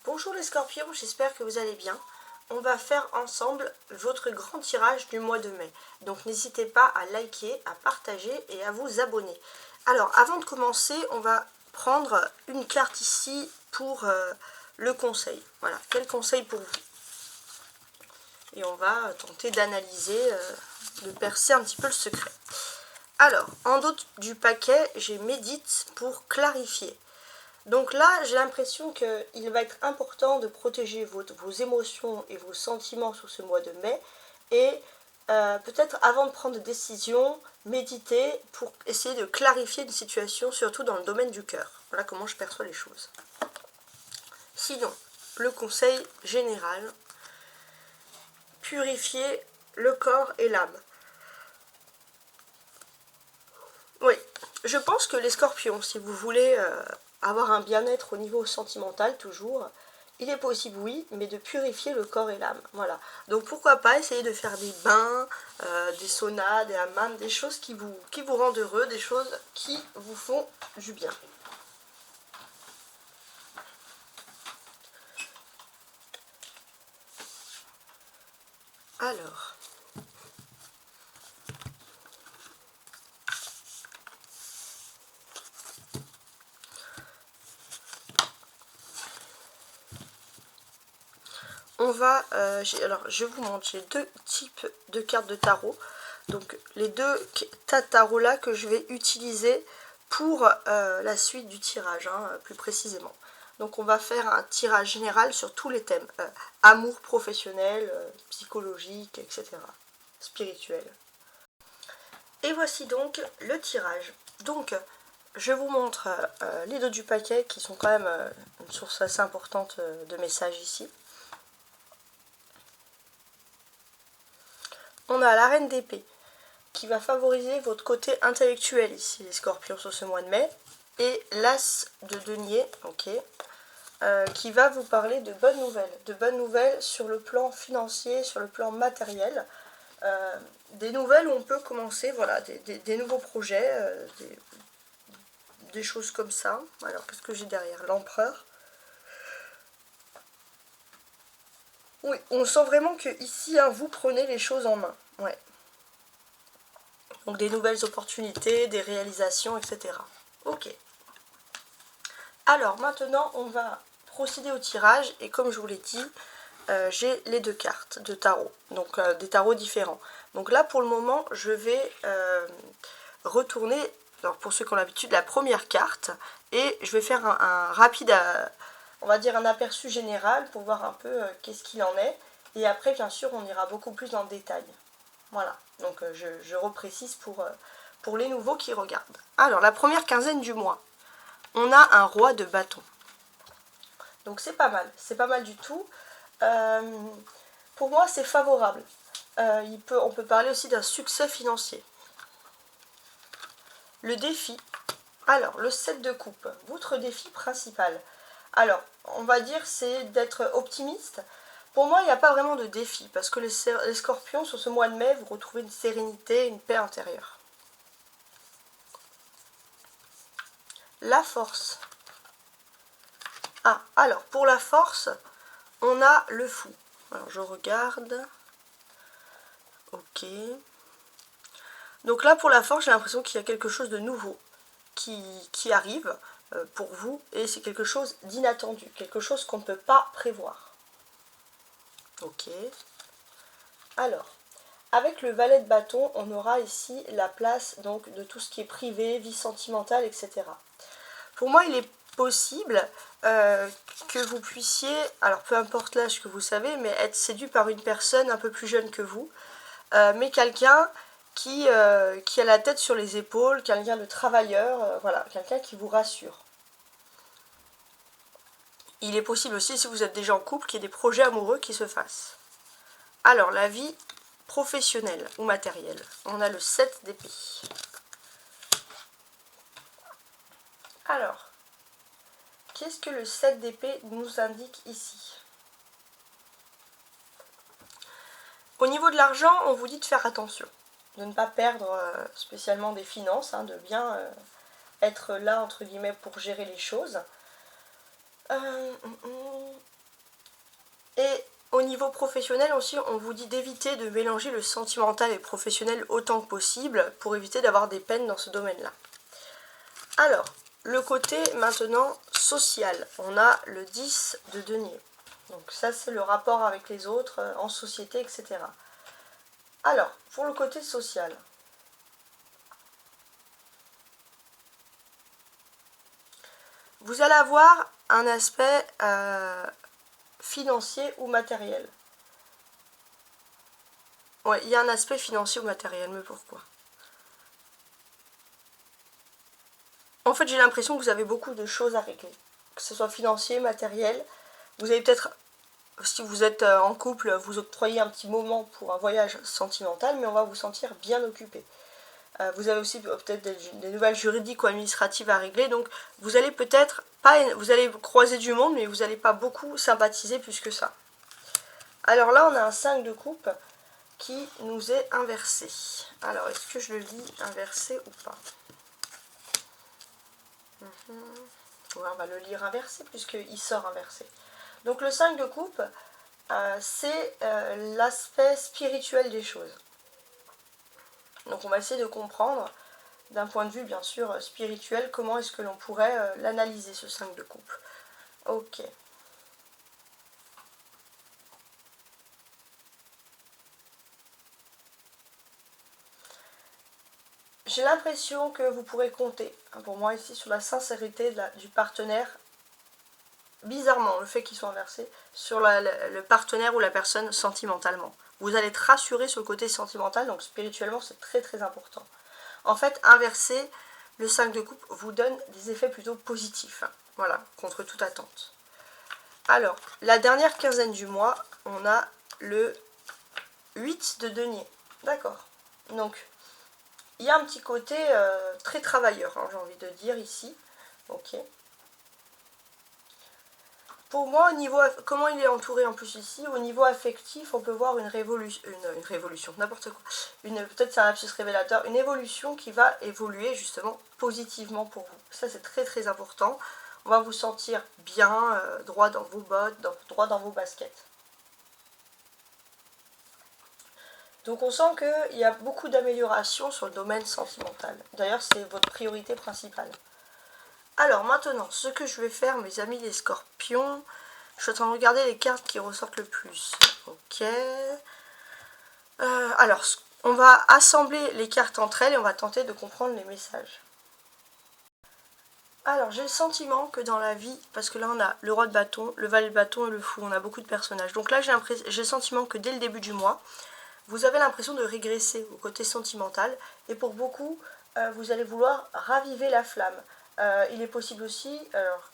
Bonjour les scorpions, j'espère que vous allez bien. On va faire ensemble votre grand tirage du mois de mai. Donc n'hésitez pas à liker, à partager et à vous abonner. Alors avant de commencer, on va prendre une carte ici pour le conseil. Voilà, quel conseil pour vous? Et on va tenter d'analyser, de percer un petit peu le secret. Alors, en dos du paquet, j'ai médite pour clarifier. Donc là, j'ai l'impression qu'il va être important de protéger vos émotions et vos sentiments sur ce mois de mai. Et peut-être avant de prendre des décisions, méditer pour essayer de clarifier une situation, surtout dans le domaine du cœur. Voilà comment je perçois les choses. Sinon, le conseil général, purifier le corps et l'âme. Oui, je pense que les scorpions, si vous voulez avoir un bien-être au niveau sentimental toujours, il est possible, oui, mais de purifier le corps et l'âme. Voilà. Donc pourquoi pas essayer de faire des bains, des saunas, des hammams, des choses qui vous rendent heureux, des choses qui vous font du bien. Alors... on va, alors je vous montre, j'ai deux types de cartes de tarot. Donc les deux tas de tarot là que je vais utiliser pour la suite du tirage, hein, plus précisément. Donc on va faire un tirage général sur tous les thèmes, amour professionnel, psychologique, etc. Spirituel. Et voici donc le tirage. Donc je vous montre les dos du paquet qui sont quand même une source assez importante de messages ici. On a la reine d'épée qui va favoriser votre côté intellectuel ici, les scorpions, sur ce mois de mai. Et l'as de denier, ok, qui va vous parler de bonnes nouvelles sur le plan financier, sur le plan matériel. Des nouvelles où on peut commencer, voilà, des nouveaux projets, des choses comme ça. Alors, qu'est-ce que j'ai derrière? L'empereur. Oui, on sent vraiment que ici, hein, vous prenez les choses en main. Ouais. Donc des nouvelles opportunités, des réalisations, etc. Ok. Alors maintenant, on va procéder au tirage. Et comme je vous l'ai dit, j'ai les deux cartes de tarot. Donc des tarots différents. Donc là, pour le moment, je vais retourner, alors pour ceux qui ont l'habitude, la première carte. Et je vais faire un rapide, on va dire un aperçu général pour voir un peu qu'est-ce qu'il en est. Et après, bien sûr, on ira beaucoup plus dans le détail. Voilà, donc je reprécise pour les nouveaux qui regardent. Alors, la première quinzaine du mois, on a un roi de bâton. Donc c'est pas mal du tout. Pour moi, c'est favorable. On peut parler aussi d'un succès financier. Le défi, alors le 7 de coupe, votre défi principal. Alors, on va dire c'est d'être optimiste. Pour moi, il n'y a pas vraiment de défi, parce que les scorpions, sur ce mois de mai, vous retrouvez une sérénité, une paix intérieure. La force. Ah, alors, pour la force, on a le fou. Alors, je regarde. Ok. Donc là, pour la force, j'ai l'impression qu'il y a quelque chose de nouveau qui arrive pour vous, et c'est quelque chose d'inattendu, quelque chose qu'on ne peut pas prévoir. Ok. Alors, avec le valet de bâton, on aura ici la place donc de tout ce qui est privé, vie sentimentale, etc. Pour moi, il est possible que vous puissiez, alors peu importe l'âge que vous savez, mais être séduit par une personne un peu plus jeune que vous, mais quelqu'un qui a la tête sur les épaules, quelqu'un de travailleur, voilà, quelqu'un qui vous rassure. Il est possible aussi, si vous êtes déjà en couple, qu'il y ait des projets amoureux qui se fassent. Alors, la vie professionnelle ou matérielle. On a le 7 d'épée. Alors, qu'est-ce que le 7 d'épée nous indique ici? Au niveau de l'argent, on vous dit de faire attention, de ne pas perdre spécialement des finances, hein, de bien être là, entre guillemets, pour gérer les choses. Et au niveau professionnel aussi, on vous dit d'éviter de mélanger le sentimental et le professionnel autant que possible pour éviter d'avoir des peines dans ce domaine-là. Alors, le côté maintenant social, on a le 10 de denier. Donc ça, c'est le rapport avec les autres, en société, etc. Alors, pour le côté social, vous allez avoir un aspect financier ou matériel. Ouais, il y a un aspect financier ou matériel, mais pourquoi? En fait, j'ai l'impression que vous avez beaucoup de choses à régler. Que ce soit financier, matériel. Vous avez peut-être, si vous êtes en couple, vous octroyez un petit moment pour un voyage sentimental, mais on va vous sentir bien occupé. Vous avez aussi peut-être des nouvelles juridiques ou administratives à régler, donc vous allez peut-être pas, vous allez croiser du monde, mais vous n'allez pas beaucoup sympathiser plus que ça. Alors là, on a un 5 de coupe qui nous est inversé. Alors, est-ce que je le lis inversé ou pas? Ouais, on va le lire inversé puisqu'il sort inversé. Donc le 5 de coupe, c'est l'aspect spirituel des choses. Donc on va essayer de comprendre, d'un point de vue bien sûr spirituel, comment est-ce que l'on pourrait l'analyser, ce 5 de coupe. Ok. J'ai l'impression que vous pourrez compter, pour moi ici, sur la sincérité du partenaire. Bizarrement, le fait qu'il soit inversé, sur le partenaire ou la personne sentimentalement. Vous allez être rassuré sur le côté sentimental, donc spirituellement c'est très très important. En fait, inverser, le 5 de coupe vous donne des effets plutôt positifs. Voilà, contre toute attente. Alors, la dernière quinzaine du mois, on a le 8 de denier. D'accord. Donc, il y a un petit côté très travailleur, hein, j'ai envie de dire ici. Ok. Pour moi, au niveau, comment il est entouré en plus ici, au niveau affectif, on peut voir une révolution, n'importe quoi. Peut-être c'est un lapsus révélateur, une évolution qui va évoluer justement positivement pour vous. Ça, c'est très très important. On va vous sentir bien, droit dans vos bottes, droit dans vos baskets. Donc on sent qu'il y a beaucoup d'améliorations sur le domaine sentimental. D'ailleurs, c'est votre priorité principale. Alors maintenant, ce que je vais faire, mes amis les scorpions, je suis en train de regarder les cartes qui ressortent le plus. Ok. Alors, on va assembler les cartes entre elles et on va tenter de comprendre les messages. Alors, j'ai le sentiment que dans la vie, parce que là on a le roi de bâton, le valet de bâton et le fou, on a beaucoup de personnages. Donc là, j'ai le sentiment que dès le début du mois, vous avez l'impression de régresser au côté sentimental. Et pour beaucoup, vous allez vouloir raviver la flamme. Il est possible aussi,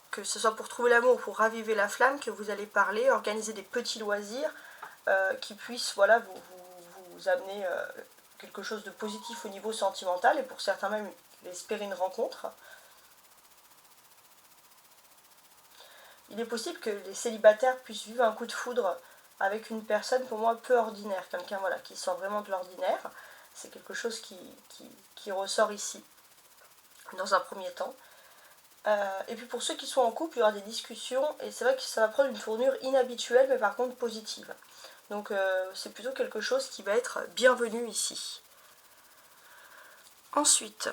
que ce soit pour trouver l'amour ou pour raviver la flamme, que vous allez parler, organiser des petits loisirs qui puissent voilà, vous amener quelque chose de positif au niveau sentimental et pour certains même espérer une rencontre. Il est possible que les célibataires puissent vivre un coup de foudre avec une personne pour moi peu ordinaire, quelqu'un voilà, qui sort vraiment de l'ordinaire. C'est quelque chose qui ressort ici, dans un premier temps. Et puis pour ceux qui sont en couple, il y aura des discussions, et c'est vrai que ça va prendre une tournure inhabituelle, mais par contre positive. Donc c'est plutôt quelque chose qui va être bienvenu ici. Ensuite,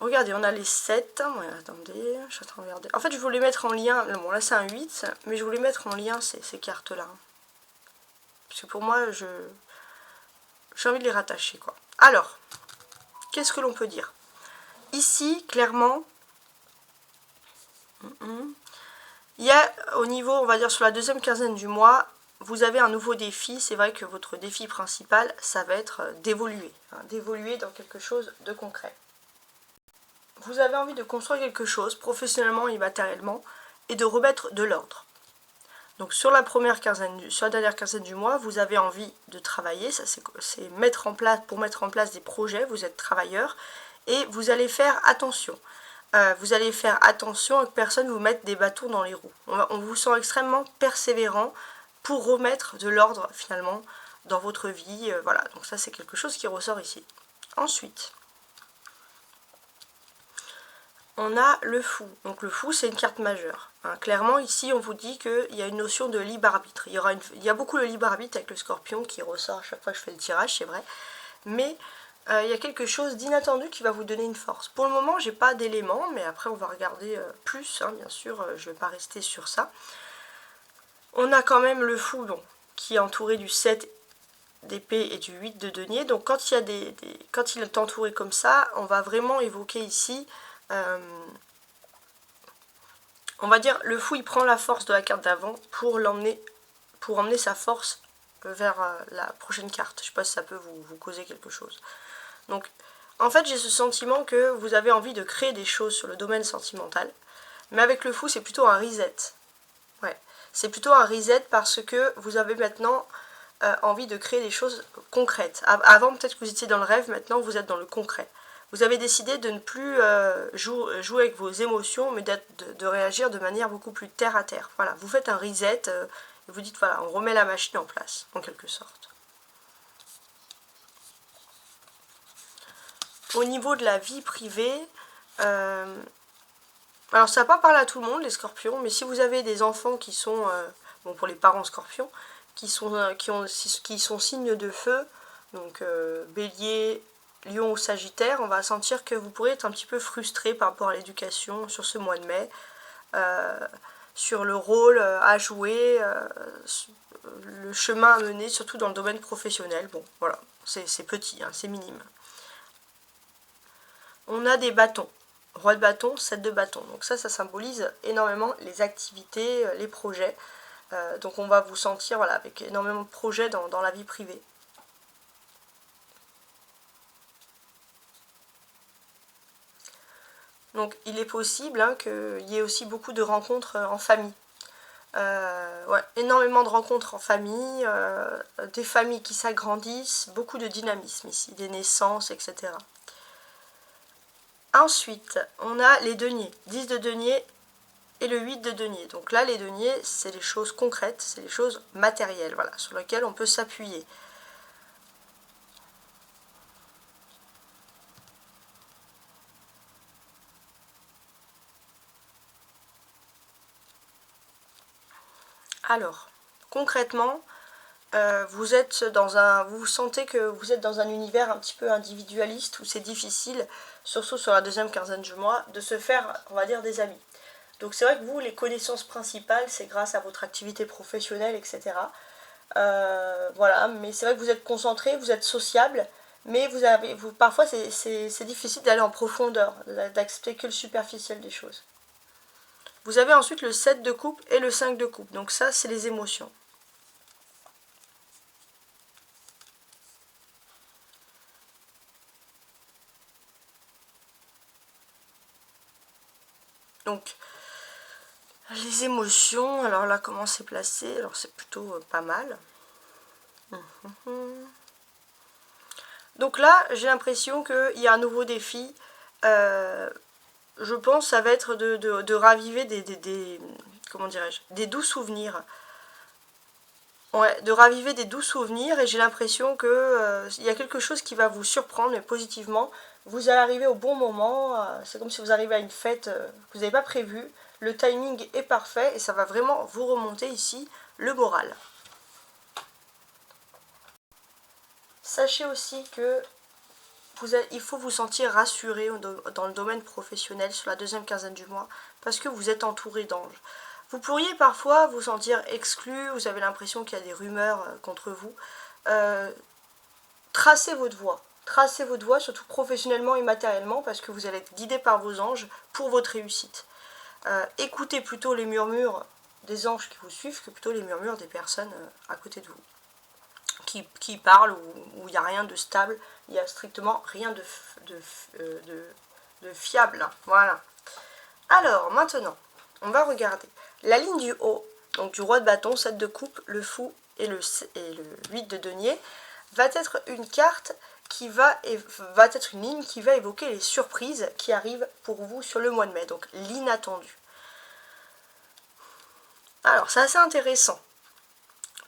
regardez, on a les 7. Ouais, attendez, je suis en train de regarder. En fait, je voulais mettre en lien, bon là c'est un 8, mais je voulais mettre en lien ces cartes-là. Parce que pour moi, j'ai envie de les rattacher, quoi. Alors, qu'est-ce que l'on peut dire? Ici, clairement, il y a au niveau, on va dire sur la deuxième quinzaine du mois, vous avez un nouveau défi. C'est vrai que votre défi principal, ça va être d'évoluer, hein, d'évoluer dans quelque chose de concret. Vous avez envie de construire quelque chose, professionnellement et matériellement, et de remettre de l'ordre. Donc sur la dernière quinzaine du mois, vous avez envie de travailler, ça c'est mettre en place des projets, vous êtes travailleur, et vous allez faire attention. Vous allez faire attention à que personne vous mette des bâtons dans les roues. On vous sent extrêmement persévérant pour remettre de l'ordre finalement dans votre vie. Voilà, donc ça c'est quelque chose qui ressort ici. Ensuite, on a le fou. Donc le fou, c'est une carte majeure. Hein. Clairement, ici, on vous dit qu'il y a une notion de libre arbitre. Il y a beaucoup le libre arbitre avec le scorpion qui ressort à chaque fois que je fais le tirage, c'est vrai. Mais il y a quelque chose d'inattendu qui va vous donner une force. Pour le moment, j'ai pas d'éléments, mais après, on va regarder plus. Hein, bien sûr, je vais pas rester sur ça. On a quand même le fou, bon, qui est entouré du 7 d'épée et du 8 de denier. Donc quand il y a quand il est entouré comme ça, on va vraiment évoquer ici, on va dire, le fou il prend la force de la carte d'avant pour emmener sa force vers la prochaine carte. Je sais pas si ça peut vous causer quelque chose. Donc en fait j'ai ce sentiment que vous avez envie de créer des choses sur le domaine sentimental, mais avec le fou c'est plutôt un reset. Ouais, c'est plutôt un reset parce que vous avez maintenant envie de créer des choses concrètes. Avant, peut-être que vous étiez dans le rêve, maintenant vous êtes dans le concret. Vous avez décidé de ne plus jouer avec vos émotions, mais de réagir de manière beaucoup plus terre à terre. Voilà, vous faites un reset, et vous dites, voilà, on remet la machine en place, en quelque sorte. Au niveau de la vie privée, alors ça va pas parler à tout le monde, les scorpions, mais si vous avez des enfants qui sont, bon pour les parents scorpions, qui sont signes de feu, donc bélier, lion ou sagittaire, on va sentir que vous pourrez être un petit peu frustré par rapport à l'éducation sur ce mois de mai, sur le rôle à jouer, le chemin à mener, surtout dans le domaine professionnel. Bon, voilà, c'est petit, hein, c'est minime. On a des bâtons. Roi de bâton, 7 de bâton. Donc ça symbolise énormément les activités, les projets. Donc on va vous sentir voilà, avec énormément de projets dans la vie privée. Donc il est possible hein, qu'il y ait aussi beaucoup de rencontres en famille. Ouais, énormément de rencontres en famille, des familles qui s'agrandissent, beaucoup de dynamisme ici, des naissances, etc. Ensuite, on a les deniers, 10 de denier et le 8 de denier. Donc là, les deniers, c'est les choses concrètes, c'est les choses matérielles, voilà, sur lesquelles on peut s'appuyer. Alors, concrètement, vous sentez que vous êtes dans un univers un petit peu individualiste où c'est difficile, surtout sur la deuxième quinzaine du mois, de se faire, on va dire, des amis. Donc c'est vrai que vous, les connaissances principales, c'est grâce à votre activité professionnelle, etc. Voilà, mais c'est vrai que vous êtes concentré, vous êtes sociable, mais parfois c'est difficile d'aller en profondeur, d'accepter que le superficiel des choses. Vous avez ensuite le 7 de coupe et le 5 de coupe, donc ça c'est les émotions. Donc, les émotions, alors là, comment c'est placé? Alors, c'est plutôt pas mal. Donc là, j'ai l'impression qu'il y a un nouveau défi. Je pense que ça va être de raviver comment dirais-je, des doux souvenirs. Ouais, de raviver des doux souvenirs et j'ai l'impression que il y a quelque chose qui va vous surprendre, mais positivement. Vous allez arriver au bon moment, c'est comme si vous arrivez à une fête que vous n'avez pas prévue. Le timing est parfait et ça va vraiment vous remonter ici le moral. Sachez aussi que il faut vous sentir rassuré dans le domaine professionnel sur la deuxième quinzaine du mois parce que vous êtes entouré d'anges. Vous pourriez parfois vous sentir exclu, vous avez l'impression qu'il y a des rumeurs contre vous. Tracez votre voie. Tracez votre voie, surtout professionnellement et matériellement, parce que vous allez être guidé par vos anges pour votre réussite. Écoutez plutôt les murmures des anges qui vous suivent que plutôt les murmures des personnes à côté de vous. Qui parlent, où il n'y a rien de stable, il n'y a strictement rien de fiable. Voilà. Alors, maintenant, on va regarder la ligne du haut, donc du roi de bâton, 7 de coupe, le fou et le 8 de denier, va être une carte qui va être une ligne qui va évoquer les surprises qui arrivent pour vous sur le mois de mai, donc l'inattendu. Alors, c'est assez intéressant,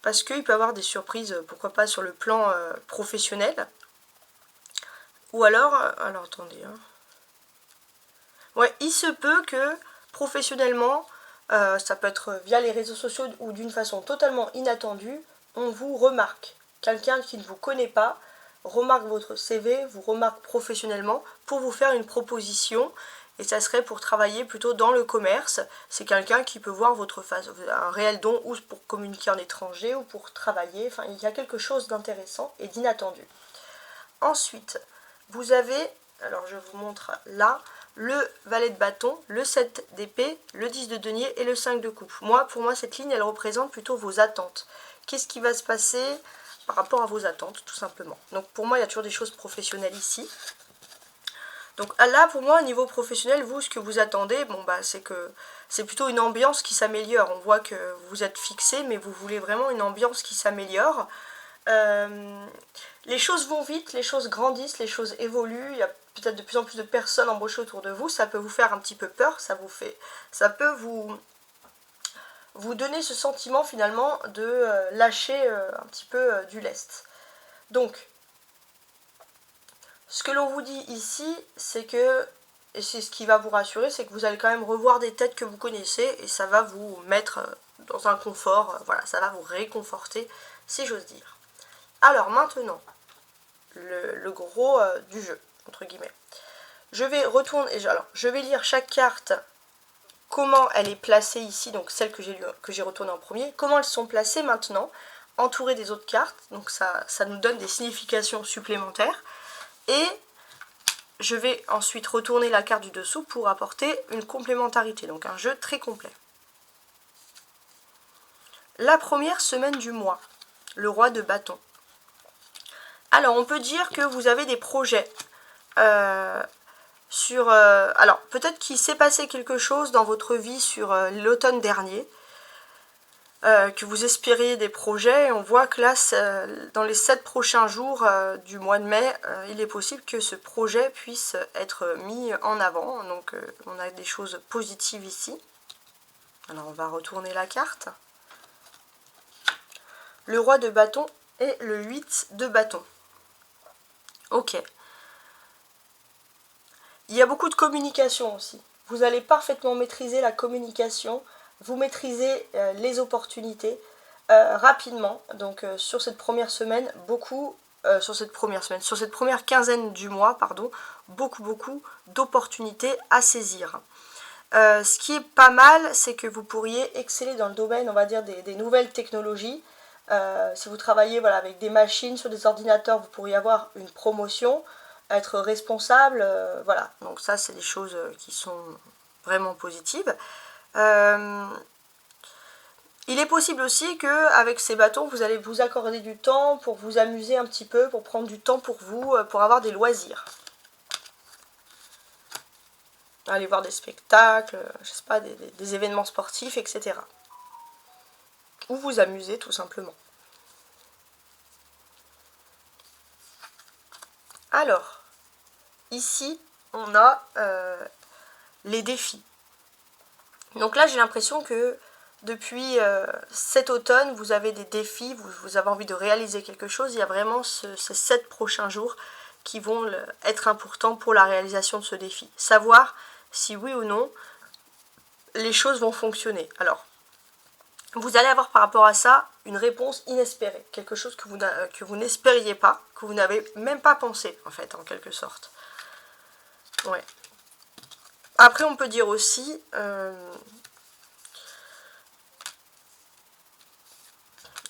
parce qu'il peut y avoir des surprises, pourquoi pas sur le plan professionnel, ou alors attendez, hein. Ouais, il se peut que professionnellement, ça peut être via les réseaux sociaux ou d'une façon totalement inattendue, on vous remarque. Quelqu'un qui ne vous connaît pas remarque votre CV, vous remarque professionnellement pour vous faire une proposition. Et ça serait pour travailler plutôt dans le commerce. C'est quelqu'un qui peut voir votre face, un réel don, ou pour communiquer en étranger, ou pour travailler. Enfin, il y a quelque chose d'intéressant et d'inattendu. Ensuite, vous avez, alors je vous montre là, le valet de bâton, le 7 d'épée, le 10 de denier et le 5 de coupe. Pour moi, cette ligne, elle représente plutôt vos attentes. Qu'est-ce qui va se passer par rapport à vos attentes, tout simplement. Donc pour moi, il y a toujours des choses professionnelles ici. Donc là, pour moi, au niveau professionnel, vous, ce que vous attendez, bon bah c'est que c'est plutôt une ambiance qui s'améliore. On voit que vous êtes fixé, mais vous voulez vraiment une ambiance qui s'améliore. Les choses vont vite, les choses grandissent, les choses évoluent. Il y a peut-être de plus en plus de personnes embauchées autour de vous. Ça peut vous faire un petit peu peur. Ça peut vous donner ce sentiment finalement de lâcher un petit peu du lest. Donc, ce que l'on vous dit ici, c'est que, et c'est ce qui va vous rassurer, c'est que vous allez quand même revoir des têtes que vous connaissez et ça va vous mettre dans un confort, voilà, ça va vous réconforter, si j'ose dire. Alors maintenant, le gros du jeu, entre guillemets. Je vais retourner, alors je vais lire chaque carte, comment elle est placée ici, donc celle que j'ai retournée en premier, comment elles sont placées maintenant, entourées des autres cartes, donc ça nous donne des significations supplémentaires. Et je vais ensuite retourner la carte du dessous pour apporter une complémentarité, donc un jeu très complet. La première semaine du mois, le roi de bâton. Alors on peut dire que vous avez des projets sur... alors peut-être qu'il s'est passé quelque chose dans votre vie sur l'automne dernier, que vous espériez des projets. On voit que là, dans les 7 prochains jours du mois de mai, il est possible que ce projet puisse être mis en avant. Donc on a des choses positives ici. Alors on va retourner la carte. Le roi de bâton et le 8 de bâton. Ok. Il y a beaucoup de communication aussi. Vous allez parfaitement maîtriser la communication. Vous maîtrisez les opportunités rapidement. Donc sur cette première semaine, sur cette première quinzaine du mois, pardon, beaucoup d'opportunités à saisir. Ce qui est pas mal, c'est que vous pourriez exceller dans le domaine, on va dire, des nouvelles technologies. Si vous travaillez voilà, avec des machines, sur des ordinateurs, vous pourriez avoir une promotion, être responsable, voilà. Donc ça, c'est des choses qui sont vraiment positives. Il est possible aussi qu'avec ces bâtons, vous allez vous accorder du temps pour vous amuser un petit peu, pour prendre du temps pour vous, pour avoir des loisirs. Aller voir des spectacles, je sais pas, des événements sportifs, etc. Ou vous amuser tout simplement. Alors, ici, on a les défis. Donc là, j'ai l'impression que depuis cet automne, vous avez des défis, vous avez envie de réaliser quelque chose. Il y a vraiment ces 7 prochains jours qui vont être importants pour la réalisation de ce défi. Savoir si oui ou non, les choses vont fonctionner. Alors, vous allez avoir par rapport à ça une réponse inespérée. Quelque chose que vous n'espériez pas, que vous n'avez même pas pensé, en fait, en quelque sorte. Ouais. Après, on peut dire aussi...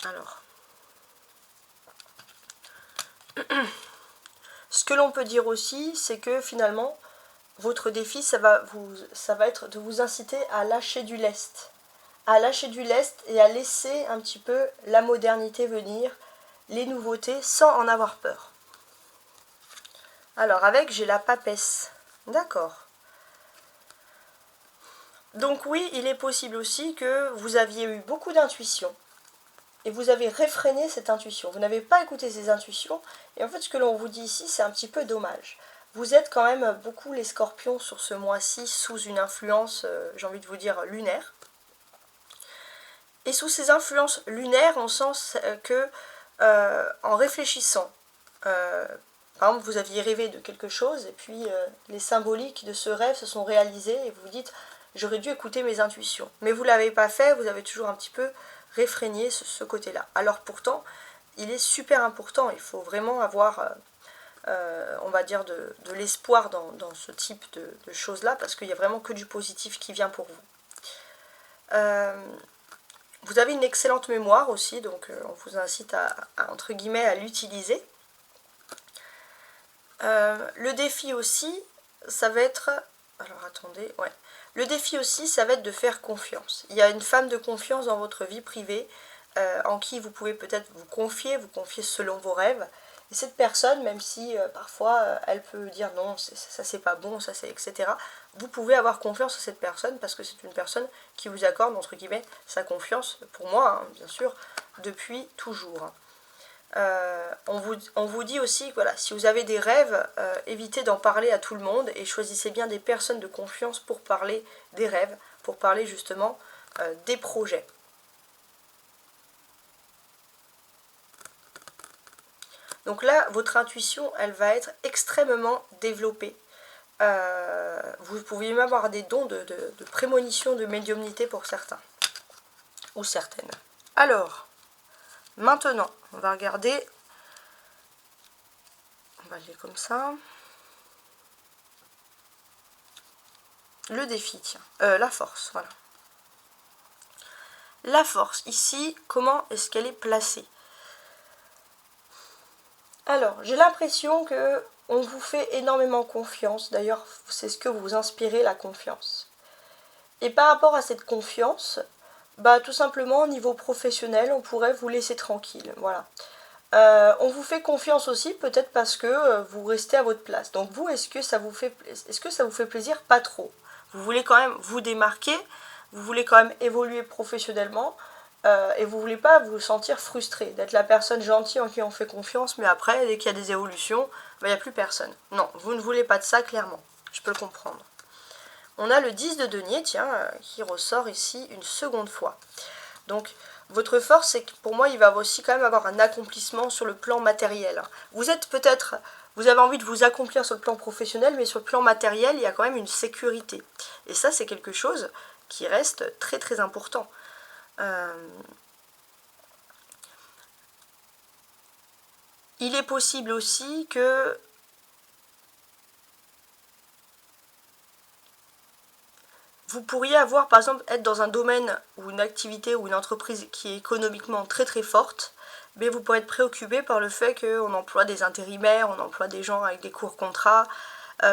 alors... Ce que l'on peut dire aussi, c'est que finalement, votre défi, ça va être de vous inciter à lâcher du lest. À lâcher du lest et à laisser un petit peu la modernité venir, les nouveautés, sans en avoir peur. Alors avec, j'ai la papesse. D'accord. Donc oui, il est possible aussi que vous aviez eu beaucoup d'intuition. Et vous avez réfréné cette intuition. Vous n'avez pas écouté ces intuitions. Et en fait, ce que l'on vous dit ici, c'est un petit peu dommage. Vous êtes quand même beaucoup les scorpions sur ce mois-ci sous une influence, j'ai envie de vous dire, lunaire. Et sous ces influences lunaires, on sent que en réfléchissant, par exemple, vous aviez rêvé de quelque chose et puis les symboliques de ce rêve se sont réalisés et vous vous dites j'aurais dû écouter mes intuitions. Mais vous ne l'avez pas fait, vous avez toujours un petit peu réfrégné ce côté-là. Alors pourtant, il est super important, il faut vraiment avoir, on va dire, de l'espoir dans ce type de choses-là, parce qu'il n'y a vraiment que du positif qui vient pour vous. Vous avez une excellente mémoire aussi, donc on vous incite entre guillemets à l'utiliser. Le défi aussi, ça va être... Alors attendez, ouais. Le défi aussi, ça va être de faire confiance. Il y a une femme de confiance dans votre vie privée en qui vous pouvez peut-être vous confier selon vos rêves. Et cette personne, même si parfois elle peut dire non, ça c'est pas bon, ça c'est etc. Vous pouvez avoir confiance en cette personne parce que c'est une personne qui vous accorde, entre guillemets, sa confiance, pour moi, hein, bien sûr, depuis toujours. On vous dit aussi que voilà, si vous avez des rêves, évitez d'en parler à tout le monde et choisissez bien des personnes de confiance pour parler des rêves, pour parler justement des projets. Donc là, votre intuition, elle va être extrêmement développée. Vous pouvez même avoir des dons de prémonition, de médiumnité pour certains. Ou certaines. Alors, maintenant, on va regarder... On va aller comme ça. Le défi, tiens. La force, voilà. La force, ici, comment est-ce qu'elle est placée? Alors, j'ai l'impression que on vous fait énormément confiance. D'ailleurs, c'est ce que vous inspirez, la confiance. Et par rapport à cette confiance, bah tout simplement au niveau professionnel, on pourrait vous laisser tranquille. Voilà. On vous fait confiance aussi, peut-être parce que vous restez à votre place. Donc vous, est-ce que ça vous fait plaisir? Pas trop. Vous voulez quand même vous démarquer, vous voulez quand même évoluer professionnellement, et vous voulez pas vous sentir frustré, d'être la personne gentille en qui on fait confiance, mais après, dès qu'il y a des évolutions, il n'y a plus personne. Non, vous ne voulez pas de ça, clairement. Je peux le comprendre. On a le 10 de denier, tiens, qui ressort ici une seconde fois. Donc, votre force, c'est que pour moi, il va aussi quand même avoir un accomplissement sur le plan matériel. Vous êtes peut-être, vous avez envie de vous accomplir sur le plan professionnel, mais sur le plan matériel, il y a quand même une sécurité. Et ça, c'est quelque chose qui reste très très important. Il est possible aussi que vous pourriez avoir, par exemple, être dans un domaine ou une activité ou une entreprise qui est économiquement très très forte, mais vous pourrez être préoccupé par le fait qu'on emploie des intérimaires, on emploie des gens avec des courts contrats.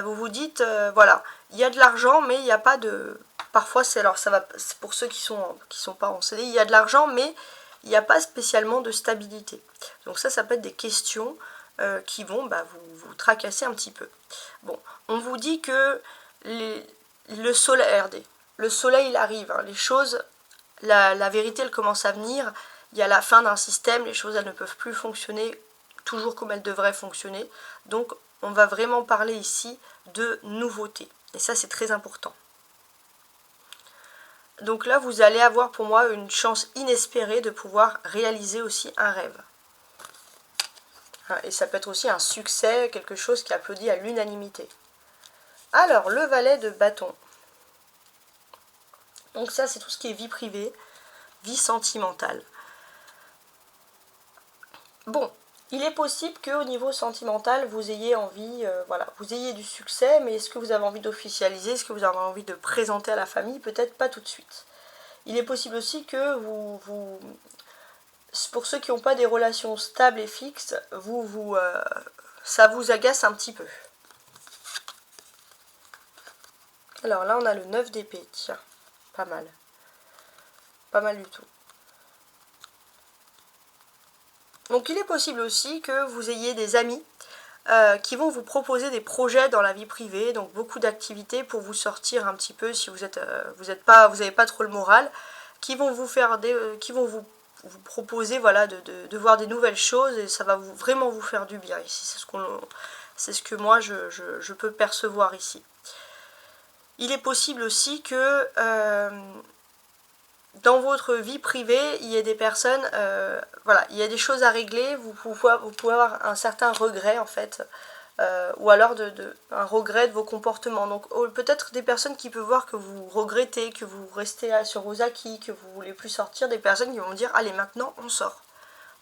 Vous vous dites, voilà, il y a de l'argent, mais il n'y a pas de... Parfois, c'est pour ceux qui sont pas en CDI, il y a de l'argent, mais il n'y a pas spécialement de stabilité. Donc ça peut être des questions qui vont vous tracasser un petit peu. Bon, on vous dit que le soleil, il arrive, hein, les choses, la vérité, elle commence à venir. Il y a la fin d'un système, les choses, elles ne peuvent plus fonctionner toujours comme elles devraient fonctionner. Donc, on va vraiment parler ici de nouveautés. Et ça, c'est très important. Donc là, vous allez avoir pour moi une chance inespérée de pouvoir réaliser aussi un rêve. Et ça peut être aussi un succès, quelque chose qui applaudit à l'unanimité. Alors, le valet de bâton. Donc ça, c'est tout ce qui est vie privée, vie sentimentale. Bon, il est possible qu'au niveau sentimental, vous ayez envie, voilà, vous ayez du succès, mais est-ce que vous avez envie d'officialiser, est-ce que vous avez envie de présenter à la famille? Peut-être pas tout de suite. Il est possible aussi que pour ceux qui n'ont pas des relations stables et fixes, ça vous agace un petit peu. Alors là, on a le 9 d'épée, tiens, pas mal. Pas mal du tout. Donc il est possible aussi que vous ayez des amis qui vont vous proposer des projets dans la vie privée, donc beaucoup d'activités pour vous sortir un petit peu si vous n'avez pas trop le moral, qui vont vous faire vous proposer voilà de voir des nouvelles choses et ça va vraiment vous faire du bien ici. C'est ce que moi je peux percevoir ici. Il est possible aussi que dans votre vie privée, il y a des personnes, voilà, il y a des choses à régler, vous pouvez avoir un certain regret en fait, ou alors un regret de vos comportements. Donc peut-être des personnes qui peuvent voir que vous regrettez, que vous restez sur vos acquis, que vous voulez plus sortir, des personnes qui vont dire allez maintenant on sort.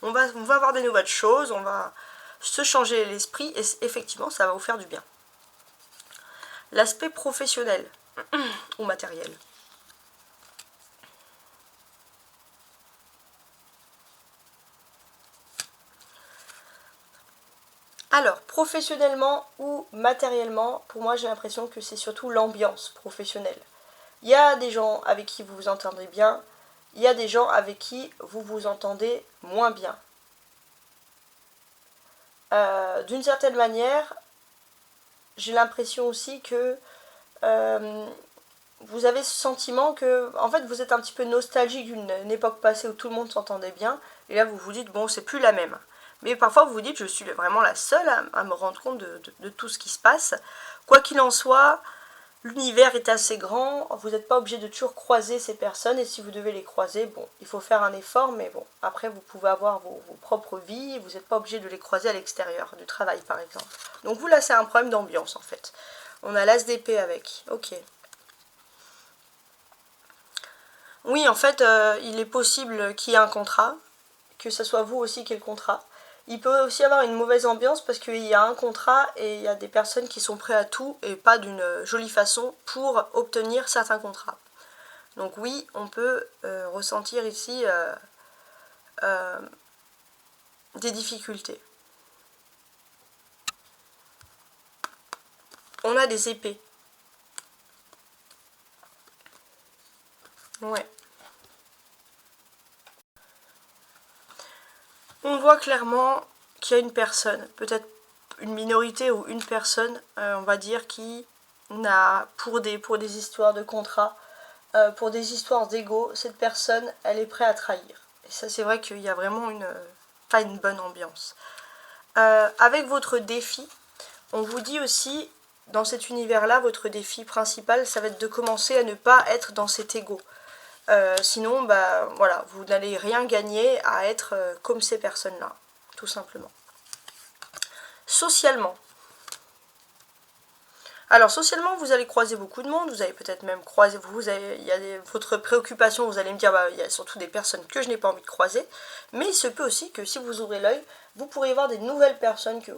On va avoir des nouvelles choses, on va se changer l'esprit et effectivement ça va vous faire du bien. L'aspect professionnel ou matériel. Alors, professionnellement ou matériellement, pour moi j'ai l'impression que c'est surtout l'ambiance professionnelle. Il y a des gens avec qui vous vous entendez bien, il y a des gens avec qui vous vous entendez moins bien. D'une certaine manière, j'ai l'impression aussi que vous avez ce sentiment que, en fait, vous êtes un petit peu nostalgique d'une époque passée où tout le monde s'entendait bien, et là vous vous dites, bon, c'est plus la même. Mais parfois vous vous dites, je suis vraiment la seule à me rendre compte de tout ce qui se passe. Quoi qu'il en soit, l'univers est assez grand, vous n'êtes pas obligé de toujours croiser ces personnes, et si vous devez les croiser, bon, il faut faire un effort, mais bon, après vous pouvez avoir vos propres vies, vous n'êtes pas obligé de les croiser à l'extérieur, du travail par exemple. Donc vous là c'est un problème d'ambiance en fait. On a l'as d'épée avec, ok. Oui, en fait, il est possible qu'il y ait un contrat, que ce soit vous aussi qui ait le contrat. Il peut aussi avoir une mauvaise ambiance parce qu'il y a un contrat et il y a des personnes qui sont prêtes à tout et pas d'une jolie façon pour obtenir certains contrats. Donc oui, on peut ressentir ici des difficultés. On a des épées. Ouais. On voit clairement qu'il y a une personne, peut-être une minorité ou une personne, on va dire, qui n'a, pour des histoires de contrat, pour des histoires d'ego, cette personne, elle est prête à trahir. Et ça, c'est vrai qu'il y a vraiment pas une bonne ambiance. Avec votre défi, on vous dit aussi, dans cet univers-là, votre défi principal, ça va être de commencer à ne pas être dans cet ego. Sinon, bah, voilà, vous n'allez rien gagner à être comme ces personnes-là, tout simplement. Socialement. Alors, socialement, vous allez croiser beaucoup de monde, vous allez peut-être même croiser, votre préoccupation, vous allez me dire, bah, il y a surtout des personnes que je n'ai pas envie de croiser, mais il se peut aussi que si vous ouvrez l'œil, vous pourriez voir des nouvelles personnes que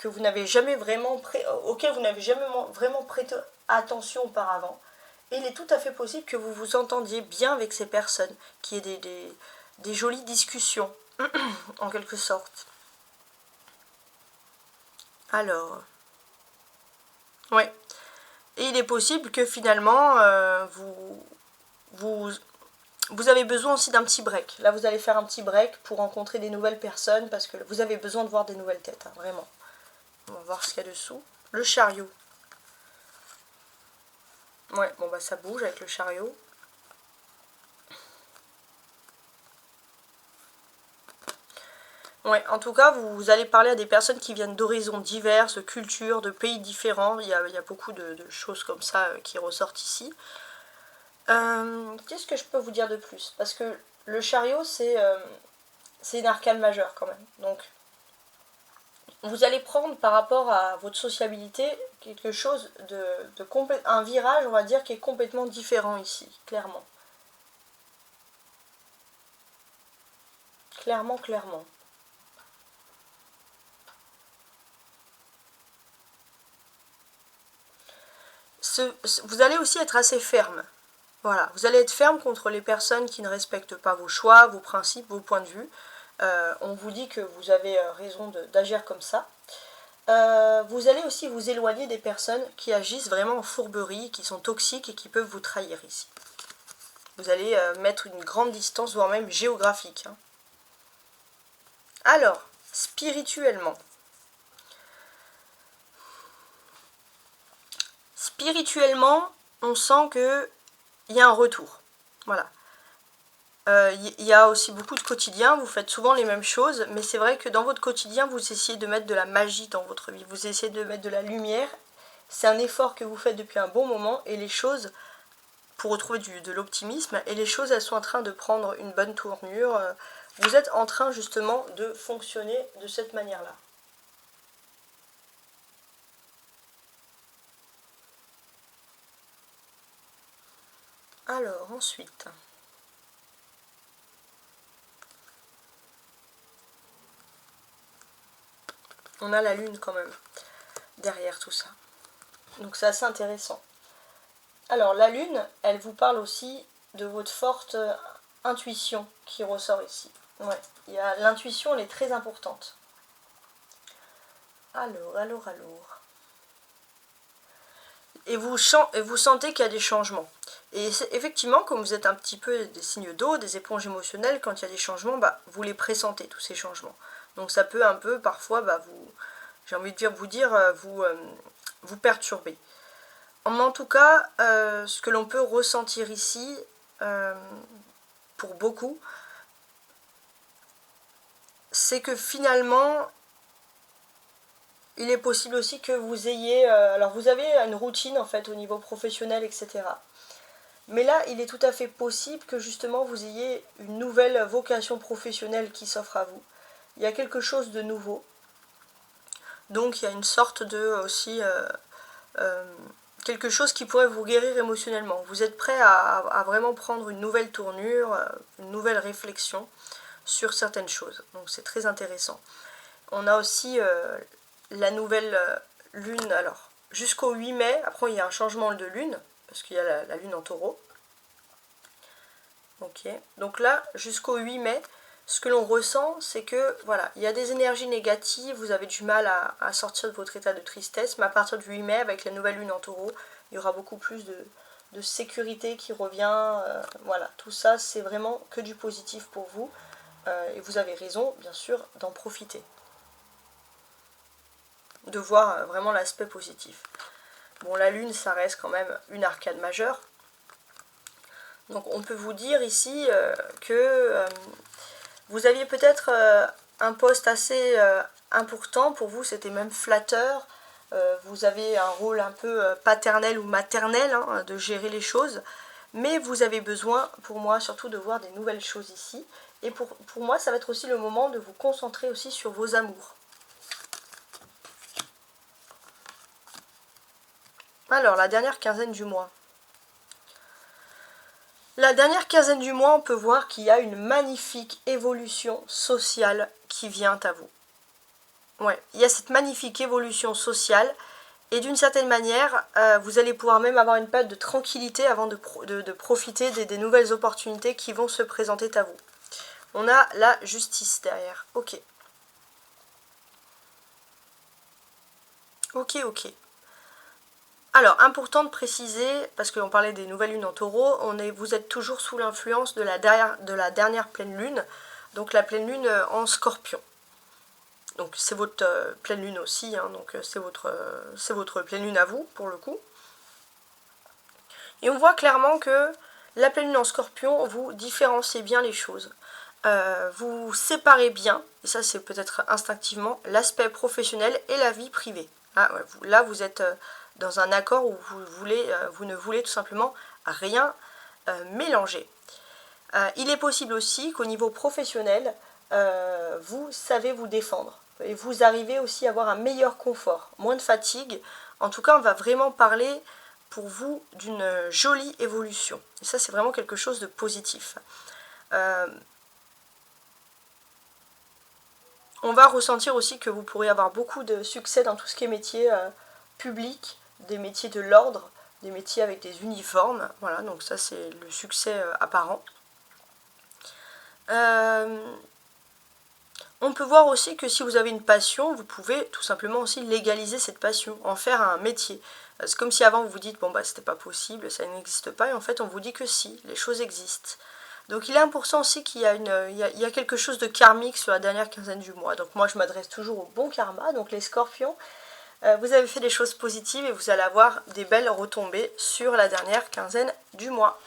vous n'avez jamais vraiment auxquelles vous n'avez jamais vraiment prêté attention auparavant. Et il est tout à fait possible que vous vous entendiez bien avec ces personnes, qu'il y ait des jolies discussions, en quelque sorte. Alors, ouais. Et il est possible que finalement, vous avez besoin aussi d'un petit break. Là, vous allez faire un petit break pour rencontrer des nouvelles personnes, parce que vous avez besoin de voir des nouvelles têtes, hein, vraiment. On va voir ce qu'il y a dessous. Le chariot. Ouais, bon bah ça bouge avec le chariot. Ouais, en tout cas, vous allez parler à des personnes qui viennent d'horizons divers, de cultures, de pays différents. Il y a beaucoup de choses comme ça qui ressortent ici. Qu'est-ce que je peux vous dire de plus? Parce que le chariot, c'est une arcane majeure quand même. Donc, vous allez prendre par rapport à votre sociabilité quelque chose un virage, on va dire, qui est complètement différent ici, clairement. Clairement, clairement. Vous allez aussi être assez ferme. Voilà, vous allez être ferme contre les personnes qui ne respectent pas vos choix, vos principes, vos points de vue. On vous dit que vous avez raison d'agir comme ça. Vous allez aussi vous éloigner des personnes qui agissent vraiment en fourberie, qui sont toxiques et qui peuvent vous trahir ici. Vous allez mettre une grande distance, voire même géographique. Hein. Alors, spirituellement. Spirituellement, on sent que il y a un retour. Voilà. Il y a aussi beaucoup de quotidien, vous faites souvent les mêmes choses, mais c'est vrai que dans votre quotidien, vous essayez de mettre de la magie dans votre vie, vous essayez de mettre de la lumière. C'est un effort que vous faites depuis un bon moment, et les choses, pour retrouver de l'optimisme, et les choses, elles sont en train de prendre une bonne tournure. Vous êtes en train justement de fonctionner de cette manière-là. Alors, ensuite, on a la lune quand même derrière tout ça. Donc c'est assez intéressant. Alors la lune, elle vous parle aussi de votre forte intuition qui ressort ici. Ouais, l'intuition, elle est très importante. Alors. Et vous sentez qu'il y a des changements. Et effectivement, comme vous êtes un petit peu des signes d'eau, des éponges émotionnelles, quand il y a des changements, bah, vous les pressentez, tous ces changements. Donc ça peut un peu, parfois, bah, j'ai envie de dire, vous perturber. En tout cas, ce que l'on peut ressentir ici, pour beaucoup, c'est que finalement, il est possible aussi que vous ayez... alors vous avez une routine en fait au niveau professionnel, etc. Mais là, il est tout à fait possible que justement vous ayez une nouvelle vocation professionnelle qui s'offre à vous. Il y a quelque chose de nouveau. Donc il y a une sorte de aussi quelque chose qui pourrait vous guérir émotionnellement. Vous êtes prêt à vraiment prendre une nouvelle tournure, une nouvelle réflexion sur certaines choses. Donc c'est très intéressant. On a aussi la nouvelle lune, alors jusqu'au 8 mai, après il y a un changement de lune, parce qu'il y a la lune en taureau. Ok, donc là, jusqu'au 8 mai, ce que l'on ressent, c'est que, voilà, il y a des énergies négatives, vous avez du mal à sortir de votre état de tristesse, mais à partir du 8 mai, avec la nouvelle lune en taureau, il y aura beaucoup plus de sécurité qui revient, voilà, tout ça, c'est vraiment que du positif pour vous, et vous avez raison, bien sûr, d'en profiter. De voir vraiment l'aspect positif. Bon, la lune, ça reste quand même une arcade majeure. Donc on peut vous dire ici que vous aviez peut-être un poste assez important, pour vous c'était même flatteur, vous avez un rôle un peu paternel ou maternel hein, de gérer les choses, mais vous avez besoin, pour moi, surtout de voir des nouvelles choses ici, et pour moi ça va être aussi le moment de vous concentrer aussi sur vos amours. Alors, la dernière quinzaine du mois. La dernière quinzaine du mois, on peut voir qu'il y a une magnifique évolution sociale qui vient à vous. Ouais, il y a cette magnifique évolution sociale et d'une certaine manière, vous allez pouvoir même avoir une période de tranquillité avant de profiter des nouvelles opportunités qui vont se présenter à vous. On a la justice derrière. Ok. Ok. Alors, important de préciser, parce qu'on parlait des nouvelles lunes en taureau, vous êtes toujours sous l'influence de la dernière pleine lune, donc la pleine lune en scorpion. Donc c'est votre pleine lune aussi, hein, donc c'est votre pleine lune à vous, pour le coup. Et on voit clairement que la pleine lune en scorpion, vous différenciez bien les choses. Vous séparez bien, et ça c'est peut-être instinctivement, l'aspect professionnel et la vie privée. Là vous êtes dans un accord où vous ne voulez tout simplement rien mélanger. Il est possible aussi qu'au niveau professionnel, vous savez vous défendre. Et vous arrivez aussi à avoir un meilleur confort, moins de fatigue. En tout cas, on va vraiment parler pour vous d'une jolie évolution. Et ça, c'est vraiment quelque chose de positif. On va ressentir aussi que vous pourrez avoir beaucoup de succès dans tout ce qui est métier public, des métiers de l'ordre, des métiers avec des uniformes. Voilà, donc ça, c'est le succès apparent. On peut voir aussi que si vous avez une passion, vous pouvez tout simplement aussi légaliser cette passion, en faire un métier. C'est comme si avant vous vous dites, bon bah c'était pas possible, ça n'existe pas, et en fait on vous dit que si, les choses existent. Donc il est important aussi qu'il y a quelque chose de karmique sur la dernière quinzaine du mois. Donc moi je m'adresse toujours au bon karma, donc les scorpions, vous avez fait des choses positives et vous allez avoir des belles retombées sur la dernière quinzaine du mois.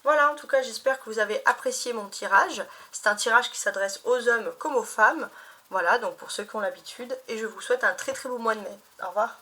Voilà, en tout cas, j'espère que vous avez apprécié mon tirage. C'est un tirage qui s'adresse aux hommes comme aux femmes. Voilà, donc pour ceux qui ont l'habitude. Et je vous souhaite un très très beau mois de mai. Au revoir.